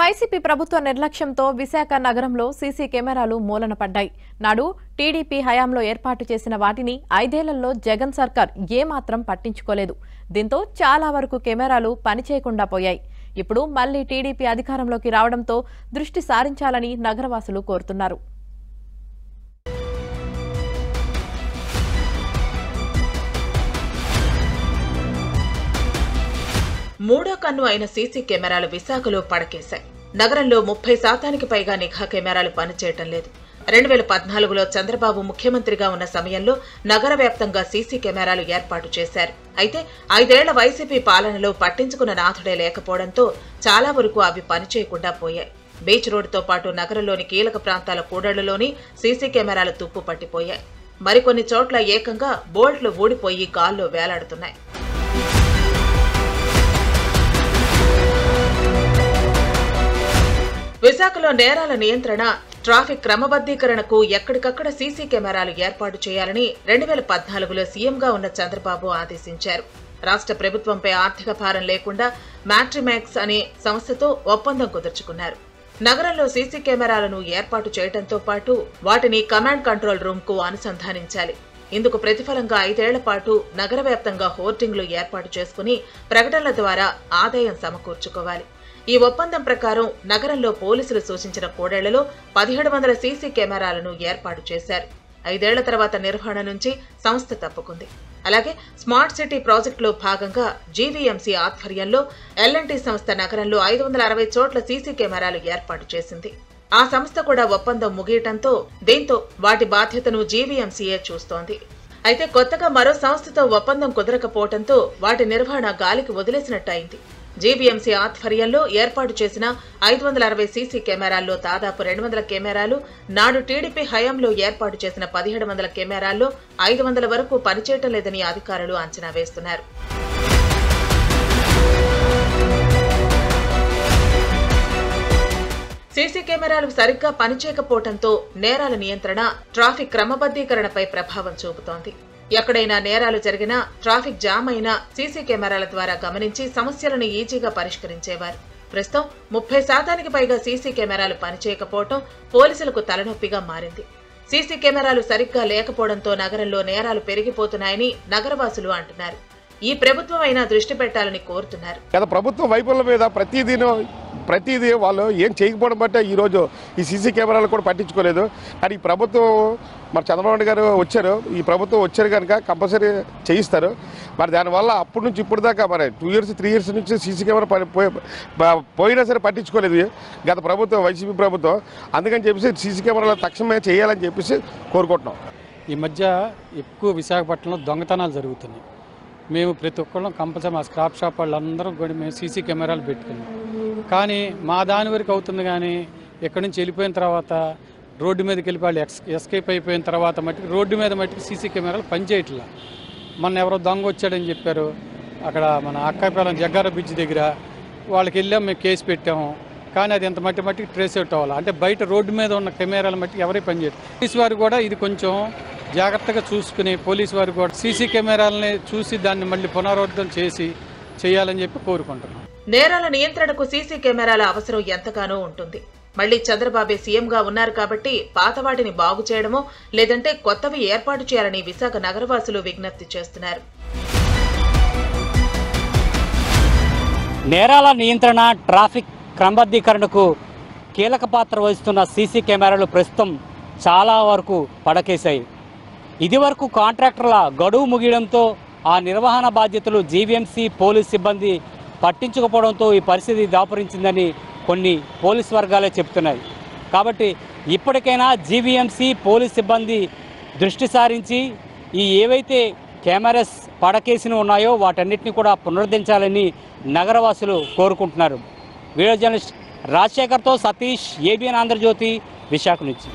YCP ప్రభుత్వ నిర్లక్ష్యంతో విశాఖ నగరంలో సీసీ కెమెరాలు మూలన పడ్డాయి. నాడు టీడీపీ హయాంలో ఏర్పాటు చేసిన వాటిని 5 ఏళ్లలో జగన్ సర్కార్ ఏమాత్రం పట్టించుకోలేదు. దీంతో చాలా వరకు కెమెరాలు పనిచేయకుండా పోయాయి. ఇప్పుడు మళ్లీ టీడీపీ అధికారంలోకి రావడంతో దృష్టి సారించాలని నగరవాసులు కోరుతున్నారు. మూడో కన్ను అయిన సీసీ కెమెరాలు విశాఖలో పడకేశాయి. నగరంలో 30% పైగా నిఘా కెమెరాలు పనిచేయటం లేదు. 2014లో చంద్రబాబు ముఖ్యమంత్రిగా ఉన్న సమయంలో నగర వ్యాప్తంగా సీసీ కెమెరాలు ఏర్పాటు చేశారు. అయితే 5 ఏళ్ల వైసీపీ పాలనలో పట్టించుకున్న నాథుడే లేకపోవడంతో చాలా వరకు అవి పనిచేయకుండా పోయాయి. బీచ్ రోడ్డుతో పాటు నగరంలోని కీలక ప్రాంతాల కూడళ్లలోని సీసీ కెమెరాలు తుప్పు పట్టిపోయాయి. మరికొన్ని చోట్ల ఏకంగా బోల్ట్లు ఊడిపోయి గాల్లో వేలాడుతున్నాయి. విశాఖలో నేరాల నియంత్రణ, ట్రాఫిక్ క్రమబద్దీకరణకు ఎక్కడికక్కడ సీసీ కెమెరాలు ఏర్పాటు చేయాలని 2014లో సీఎంగా ఉన్న చంద్రబాబు ఆదేశించారు. రాష్ట్ర ప్రభుత్వంపై ఆర్థిక భారం లేకుండా మ్యాట్రిమాక్స్ అనే సంస్థతో ఒప్పందం కుదుర్చుకున్నారు. నగరంలో సీసీ కెమెరాలను ఏర్పాటు చేయడంతో పాటు వాటిని కమాండ్ కంట్రోల్ రూమ్ కు అనుసంధానించాలి. ఇందుకు ప్రతిఫలంగా 5 ఏళ్ల పాటు నగర వ్యాప్తంగా హోర్డింగ్లు ఏర్పాటు చేసుకుని ప్రకటనల ద్వారా ఆదాయం సమకూర్చుకోవాలి. ఈ ఒప్పందం ప్రకారం నగరంలో పోలీసులు సూచించిన కూడళ్లలో 1700 సీసీ కెమెరాలను ఏర్పాటు చేశారు. 5 ఏళ్ల తర్వాత నిర్వహణ నుంచి సంస్థ తప్పుకుంది. అలాగే స్మార్ట్ సిటీ ప్రాజెక్టులో భాగంగా జీవీఎంసీ ఆధ్వర్యంలో ఎల్ఎన్టీ సంస్థ నగరంలో 560 చోట్ల సీసీ కెమెరాలు ఏర్పాటు చేసింది. ఆ సంస్థ కూడా ఒప్పందం ముగియటంతో దీంతో వాటి బాధ్యతను జీవీఎంసీయే చూస్తోంది. అయితే కొత్తగా మరో సంస్థతో ఒప్పందం కుదరకపోవడంతో వాటి నిర్వహణ గాలికి వదిలేసినట్టయింది. జీవీఎంసీ ఆధ్వర్యంలో ఏర్పాటు చేసిన 560 సీసీ కెమెరాల్లో దాదాపు 200 కెమెరాలు, నాడు టీడీపీ హయాంలో ఏర్పాటు చేసిన 1700 కెమెరాల్లో 500 వరకు పనిచేయటం లేదని అధికారులు అంచనా వేస్తున్నారు. సీసీ కెమెరాలు సరిగ్గా పనిచేయకపోవడంతో నేరాల నియంత్రణ, ట్రాఫిక్ క్రమబద్దీకరణపై ప్రభావం చూపుతోంది. ఎక్కడైనా నేరాలు జరిగినా, ట్రాఫిక్ జామ్ అయినా సీసీ కెమెరాల ద్వారా గమనించి సమస్యలను ఈజీగా పరిష్కరించేవారు. ప్రస్తుతం 30% పైగా సీసీ కెమెరాలు పనిచేయకపోవడం పోలీసులకు తలనొప్పిగా మారింది. సీసీ కెమెరాలు సరిగ్గా లేకపోవడంతో నగరంలో నేరాలు పెరిగిపోతున్నాయని నగరవాసులు అంటున్నారు. ఈ ప్రభుత్వం అయినా దృష్టి పెట్టాలని కోరుతున్నారు. ప్రభుత్వం వైఫల్యం మీద ప్రతిదీ వాళ్ళు ఏం చేయకపోవడం బట్టే ఈరోజు ఈ సీసీ కెమెరాలు కూడా పట్టించుకోలేదు. కానీ ఈ ప్రభుత్వం మరి చంద్రబాబు నాయుడు గారు వచ్చారు, ఈ ప్రభుత్వం వచ్చారు కనుక కంపల్సరీ చేయిస్తారు. మరి దానివల్ల అప్పటి నుంచి ఇప్పుడు దాకా మరి 2 years 3 years నుంచి సీసీ కెమెరా పోయినా సరే పట్టించుకోలేదు గత ప్రభుత్వం, వైసీపీ ప్రభుత్వం. అందుకని చెప్పేసి సీసీ కెమెరాలు తక్షణమే చేయాలని చెప్పేసి కోరుకుంటున్నాం. ఈ మధ్య ఎక్కువ విశాఖపట్నంలో దొంగతనాలు జరుగుతున్నాయి. మేము ప్రతి ఒక్కళ్ళం కంపల్సరీ మా స్క్రాప్ షాప్ వాళ్ళందరం కూడా మేము సీసీ కెమెరాలు పెట్టుకున్నాం. కానీ మా దాని వరకు అవుతుంది. కానీ ఎక్కడి నుంచి వెళ్ళిపోయిన తర్వాత రోడ్డు మీదకి వెళ్ళి వాళ్ళు ఎస్కేప్ అయిపోయిన తర్వాత మట్టుకు రోడ్డు మీద మట్టుకు సీసీ కెమెరాలు పనిచేయట్లా. మొన్న ఎవరో దొంగ వచ్చాడని చెప్పారు. అక్కడ మన అక్కాయపాలెం జగ్గార బ్రిడ్జ్ దగ్గర వాళ్ళకి వెళ్ళాం, మేము కేసు పెట్టాము. కానీ అది ఎంత మట్టికి ట్రేస్ అవుట్ అవ్వాలి. అంటే బయట రోడ్డు మీద ఉన్న కెమెరాల మట్టుకు ఎవరే పనిచేయరు. పోలీసు వారు కూడా ఇది కొంచెం జాగ్రత్తగా చూసుకుని పోలీసు వారు కూడా సీసీ కెమెరాలని చూసి దాన్ని మళ్ళీ పునరుద్ధరణ చేయాలని చెప్పి కోరుకుంటున్నాం. నేరాల నియంత్రణకు సీసీ కెమెరాల అవసరం ఎంతగానో ఉంటుంది. మళ్లీ చంద్రబాబే సీఎంగా ఉన్నారు కాబట్టి పాత వాటిని బాగు చేయడమో లేదంటే కొత్తవి ఏర్పాటు చేయాలని విశాఖ నగరవాసులు విజ్ఞప్తి చేస్తున్నారు. నేరాల నియంత్రణ, ట్రాఫిక్ క్రమబద్దీకరణకు కీలక పాత్ర వహిస్తున్న సీసీ కెమెరాలు ప్రస్తుతం చాలా వరకు పడకేశాయి. ఇదివరకు కాంట్రాక్టర్ల గడువు ముగియడంతో ఆ నిర్వహణ బాధ్యతలు జీవీఎంసీ పోలీస్ సిబ్బంది పట్టించుకోవడంతో ఈ పరిస్థితి దాపురించిందని కొన్ని పోలీస్ వర్గాలే చెప్తున్నాయి. కాబట్టి ఇప్పటికైనా జీవీఎంసీ పోలీస్ సిబ్బంది దృష్టి సారించి ఈ ఏవైతే కెమెరాస్ పడకేసిన ఉన్నాయో వాటన్నిటిని కూడా పునరుద్ధరించాలని నగరవాసులు కోరుకుంటున్నారు. వీడియో జర్నలిస్ట్ రాజశేఖర్తో సతీష్, ఏబిఎన్ ఆంధ్రజ్యోతి, విశాఖ నుంచి.